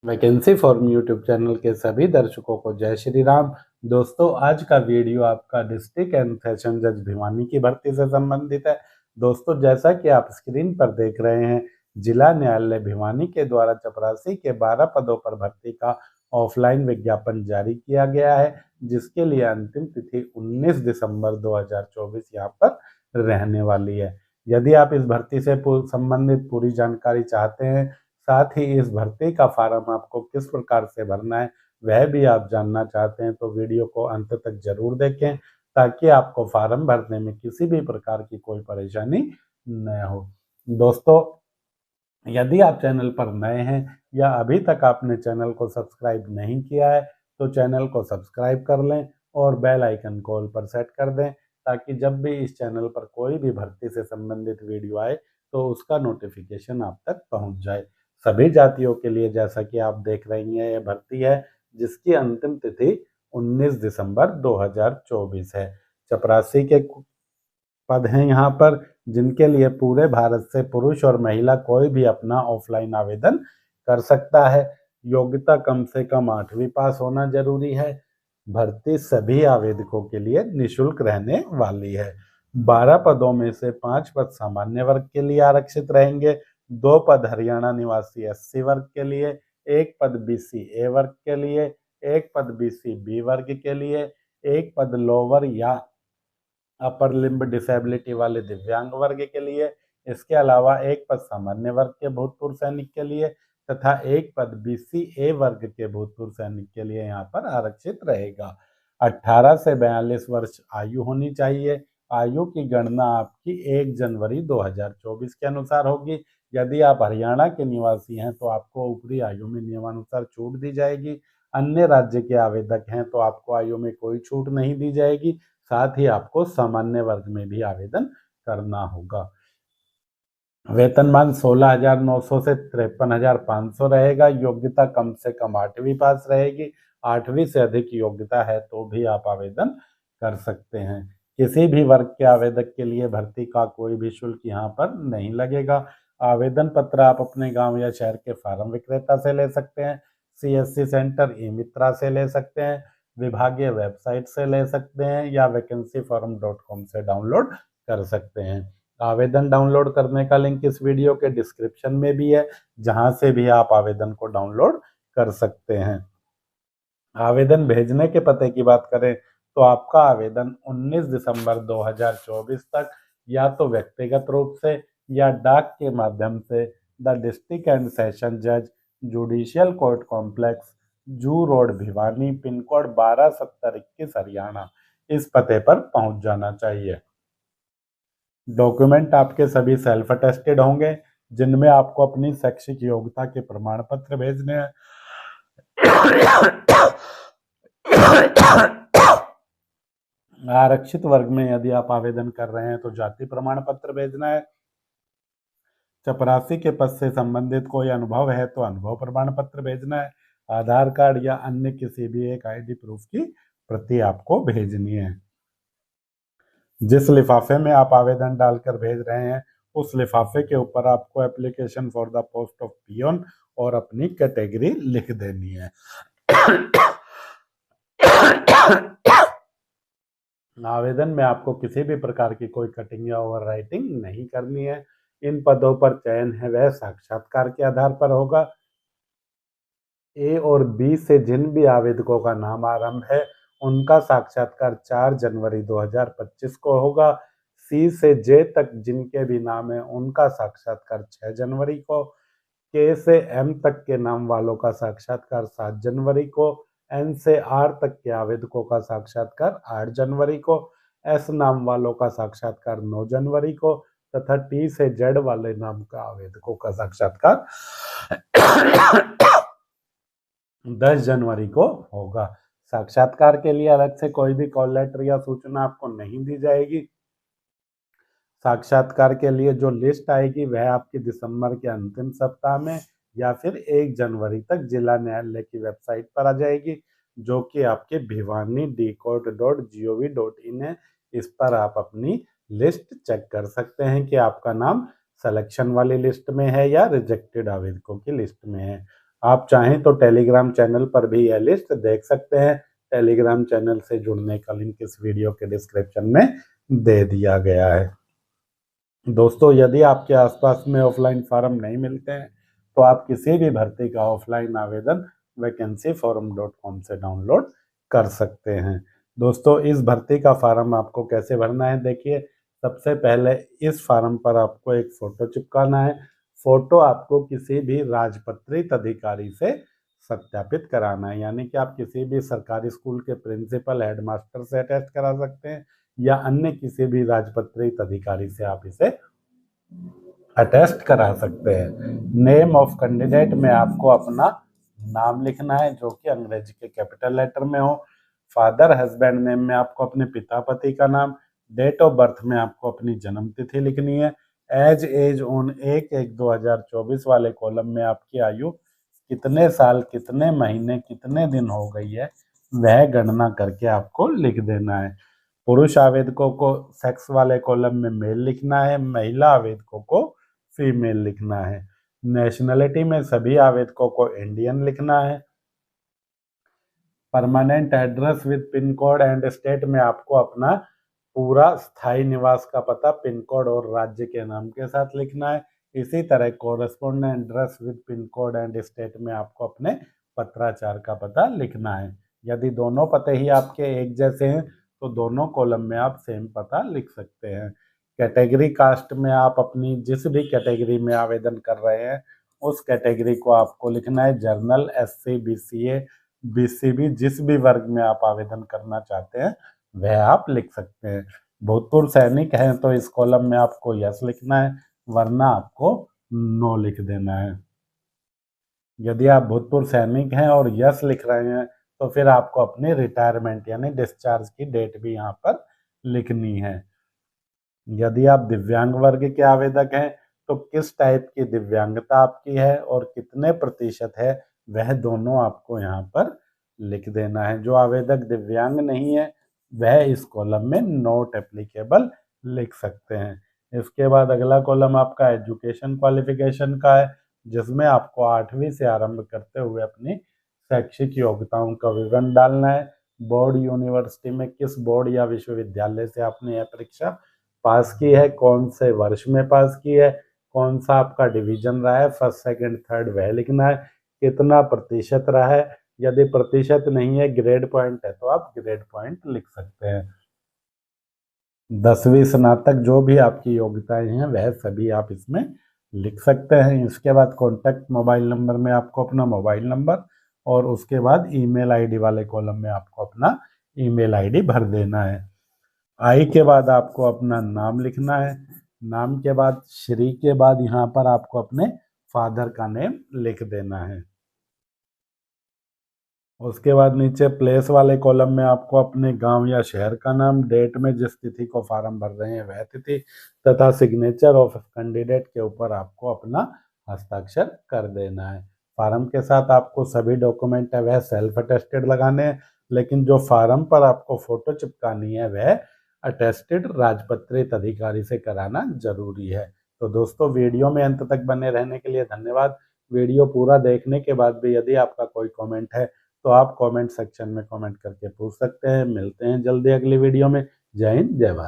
Vacancy form YouTube channel के सभी दर्शकों को जय श्री राम। दोस्तों, आज का वीडियो आपका डिस्ट्रिक्ट एंड सेशन जज भिवानी की भर्ती से संबंधित है। दोस्तों, जैसा कि आप स्क्रीन पर देख रहे हैं, जिला न्यायालय भिवानी के द्वारा चपरासी के 12 पदों पर भर्ती का ऑफलाइन विज्ञापन जारी किया गया है, जिसके लिए अंतिम तिथि 19 दिसंबर 2024 यहाँ पर रहने वाली है। यदि आप इस भर्ती से संबंधित पूरी जानकारी चाहते हैं, साथ ही इस भर्ती का फॉर्म आपको किस प्रकार से भरना है वह भी आप जानना चाहते हैं, तो वीडियो को अंत तक जरूर देखें ताकि आपको फॉर्म भरने में किसी भी प्रकार की कोई परेशानी न हो। दोस्तों, यदि आप चैनल पर नए हैं या अभी तक आपने चैनल को सब्सक्राइब नहीं किया है तो चैनल को सब्सक्राइब कर लें और बेल आइकन को ऑल पर सेट कर दें ताकि जब भी इस चैनल पर कोई भी भर्ती से संबंधित वीडियो आए तो उसका नोटिफिकेशन आप तक पहुंच जाए। सभी जातियों के लिए जैसा कि आप देख रही हैं, यह भर्ती है जिसकी अंतिम तिथि 19 दिसंबर 2024 है। चपरासी के पद हैं यहाँ पर, जिनके लिए पूरे भारत से पुरुष और महिला कोई भी अपना ऑफलाइन आवेदन कर सकता है। योग्यता कम से कम 8वीं पास होना जरूरी है। भर्ती सभी आवेदकों के लिए निःशुल्क रहने वाली है। 12 पदों में से 5 पद सामान्य वर्ग के लिए आरक्षित रहेंगे, 2 पद हरियाणा निवासी एससी वर्ग के लिए, 1 पद बीसी ए वर्ग के लिए, 1 पद बीसी बी वर्ग के लिए, 1 पद लोअर या अपर लिम्ब डिसेबिलिटी वाले दिव्यांग वर्ग के लिए। इसके अलावा 1 पद सामान्य वर्ग के भूतपूर्व सैनिक के लिए तथा 1 पद बीसी ए वर्ग के भूतपूर्व सैनिक के लिए यहाँ पर आरक्षित रहेगा। 18 से 42 वर्ष आयु होनी चाहिए। आयु की गणना आपकी 1 जनवरी 2024 के अनुसार होगी। यदि आप हरियाणा के निवासी हैं तो आपको ऊपरी आयु में नियमानुसार छूट दी जाएगी। अन्य राज्य के आवेदक हैं तो आपको आयु में कोई छूट नहीं दी जाएगी। साथ ही आपको सामान्य वर्ग में भी आवेदन करना होगा। वेतनमान 16,900 से 53,500 रहेगा। योग्यता कम से कम 8वीं पास रहेगी। 8वीं से अधिक योग्यता है तो भी आप आवेदन कर सकते हैं। किसी भी वर्ग के आवेदक के लिए भर्ती का कोई भी शुल्क यहाँ पर नहीं लगेगा। आवेदन पत्र आप अपने गांव या शहर के फार्म विक्रेता से ले सकते हैं, सीएससी सेंटर, ई मित्रा से ले सकते हैं, विभागीय वेबसाइट से ले सकते हैं या वैकेंसीफॉर्म.com से डाउनलोड कर सकते हैं। आवेदन डाउनलोड करने का लिंक इस वीडियो के डिस्क्रिप्शन में भी है, जहां से भी आप आवेदन को डाउनलोड कर सकते हैं। आवेदन भेजने के पते की बात करें तो आपका आवेदन 19 दिसंबर 2024 तक या तो व्यक्तिगत रूप से या डाक के माध्यम से द डिस्ट्रिक्ट एंड सेशन जज जुडिशियल कोर्ट कॉम्प्लेक्स, जू road, Bhiwani, pin code 127021 Haryana, इस पते पर पहुंच जाना चाहिए। डॉक्यूमेंट आपके सभी सेल्फ अटेस्टेड होंगे, जिनमें आपको अपनी शैक्षिक योग्यता के प्रमाण पत्र भेजने हैं। आरक्षित वर्ग में यदि आप आवेदन कर रहे हैं तो जाति प्रमाण पत्र भेजना है। चपरासी के पद से संबंधित कोई अनुभव है तो अनुभव प्रमाण पत्र भेजना है। आधार कार्ड या अन्य किसी भी एक आईडी प्रूफ की प्रति आपको भेजनी है। जिस लिफाफे में आप आवेदन डालकर भेज रहे हैं उस लिफाफे के ऊपर आपको application for the post of peon और अपनी कैटेगरी लिख देनी है। आवेदन में आपको किसी भी प्रकार की कोई कटिंग या ओवर राइटिंग नहीं करनी है। इन पदों पर चयन है वह साक्षात्कार के आधार पर होगा। ए और बी से जिन भी आवेदकों का नाम आरंभ है उनका साक्षात्कार 4 जनवरी 2025 को होगा। सी से जे तक जिनके भी नाम है उनका साक्षात्कार 6 जनवरी को। के से एम तक के नाम वालों का साक्षात्कार 7 जनवरी को। एन से आर तक के आवेदकों का साक्षात्कार 8 जनवरी को। एस नाम वालों का साक्षात्कार 9 जनवरी को तथा टी से जेड वाले नाम का आवेदकों का साक्षात्कार 10 जनवरी को होगा। साक्षात्कार के लिए अलग से कोई भी कॉल लेटर या सूचना आपको नहीं दी जाएगी। साक्षात्कार के लिए जो लिस्ट आएगी वह आपकी दिसंबर के अंतिम सप्ताह में या फिर 1 जनवरी तक जिला न्यायालय की वेबसाइट पर आ जाएगी, जो कि आपके bhiwani.dcourt.gov.in है। इस पर आप अपनी लिस्ट चेक कर सकते हैं कि आपका नाम सिलेक्शन वाली लिस्ट में है या रिजेक्टेड आवेदकों की लिस्ट में है। आप चाहें तो टेलीग्राम चैनल पर भी यह लिस्ट देख सकते हैं। टेलीग्राम चैनल से जुड़ने का लिंक इस वीडियो के डिस्क्रिप्शन में दे दिया गया है। दोस्तों, यदि आपके आसपास में ऑफलाइन फॉर्म नहीं मिलते हैं तो आप किसी भी भर्ती का ऑफलाइन आवेदन vacancyforum.com से डाउनलोड कर सकते हैं। दोस्तों, इस भर्ती का फॉर्म आपको कैसे भरना है, देखिए। सबसे पहले इस फॉर्म पर आपको एक फ़ोटो चिपकाना है। फ़ोटो आपको किसी भी राजपत्रित अधिकारी से सत्यापित कराना है, यानी कि आप किसी भी सरकारी स्कूल के प्रिंसिपल, हेडमास्टर से अटेस्ट करा सकते हैं या अन्य किसी भी राजपत्रित अधिकारी से आप इसे अटेस्ट करा सकते हैं। नेम ऑफ कैंडिडेट में आपको अपना नाम लिखना है, जो कि अंग्रेजी के कैपिटल लेटर में हो। फादर हस्बैंड नेम में आपको अपने पिता पति का नाम। डेट ऑफ बर्थ में आपको अपनी जन्म तिथि लिखनी है। एज ऑन 1/1/2024 वाले कॉलम में आपकी आयु कितने साल, कितने महीने, कितने दिन हो गई है, वह गणना करके आपको लिख देना है। पुरुष आवेदकों को सेक्स वाले कॉलम में मेल लिखना है, महिला आवेदकों को फीमेल लिखना है। नेशनलिटी में सभी आवेदकों को इंडियन लिखना है। Permanent address with pin code and state में आपको अपना पूरा स्थायी निवास का पता पिन कोड और राज्य के नाम के साथ लिखना है। इसी तरह correspondent address with pin code and state में आपको अपने पत्राचार का पता लिखना है। यदि दोनों पते ही आपके एक जैसे हैं तो दोनों कॉलम में आप सेम पता लिख सकते हैं। कैटेगरी कास्ट में आप अपनी जिस भी कैटेगरी में आवेदन कर रहे हैं उस कैटेगरी को आपको लिखना है। जर्नल, SC, BCA, BCB, जिस भी वर्ग में आप आवेदन करना चाहते हैं वह आप लिख सकते हैं। भूतपूर्व सैनिक हैं तो इस कॉलम में आपको यस लिखना है, वरना आपको नो लिख देना है। यदि आप भूतपूर्व सैनिक हैं और यस लिख रहे हैं तो फिर आपको अपनी रिटायरमेंट यानी डिस्चार्ज की डेट भी यहाँ पर लिखनी है। यदि आप दिव्यांग वर्ग के आवेदक हैं तो किस टाइप की दिव्यांगता आपकी है और कितने प्रतिशत है, वह दोनों आपको यहाँ पर लिख देना है। जो आवेदक दिव्यांग नहीं है वह इस कॉलम में नॉट एप्लीकेबल लिख सकते हैं। इसके बाद अगला कॉलम आपका एजुकेशन क्वालिफिकेशन का है, जिसमें आपको 8वीं से आरंभ करते हुए अपनी शैक्षिक योग्यताओं का विवरण डालना है। बोर्ड, यूनिवर्सिटी में किस बोर्ड या विश्वविद्यालय से आपने यह परीक्षा पास की है, कौन से वर्ष में पास की है, कौन सा आपका डिवीजन रहा है, फर्स्ट, सेकंड, थर्ड, वह लिखना है। कितना प्रतिशत रहा है, यदि प्रतिशत नहीं है, ग्रेड पॉइंट है तो आप ग्रेड पॉइंट लिख सकते हैं। 10वीं स्नातक जो भी आपकी योग्यताएं हैं वह सभी आप इसमें लिख सकते हैं। इसके बाद कॉन्टैक्ट मोबाइल नंबर में आपको अपना मोबाइल नंबर और उसके बाद ईमेल आईडी वाले कॉलम में आपको अपना ईमेल आईडी भर देना है। आई के बाद आपको अपना नाम लिखना है। नाम के बाद श्री के बाद यहाँ पर आपको अपने फादर का नेम लिख देना है। उसके बाद नीचे प्लेस वाले कॉलम में आपको अपने गांव या शहर का नाम, डेट में जिस तिथि को फॉर्म भर रहे हैं वह तिथि तथा सिग्नेचर ऑफ कैंडिडेट के ऊपर आपको अपना हस्ताक्षर कर देना है। फॉर्म के साथ आपको सभी डॉक्यूमेंट है वह सेल्फ अटेस्टेड लगाने हैं, लेकिन जो फॉर्म पर आपको फोटो चिपकानी है वह अटेस्टेड राजपत्रित अधिकारी से कराना जरूरी है। तो दोस्तों, वीडियो में अंत तक बने रहने के लिए धन्यवाद। वीडियो पूरा देखने के बाद भी यदि आपका कोई कमेंट है तो आप कमेंट सेक्शन में कमेंट करके पूछ सकते हैं। मिलते हैं जल्दी अगली वीडियो में। जय हिंद, जय भारत।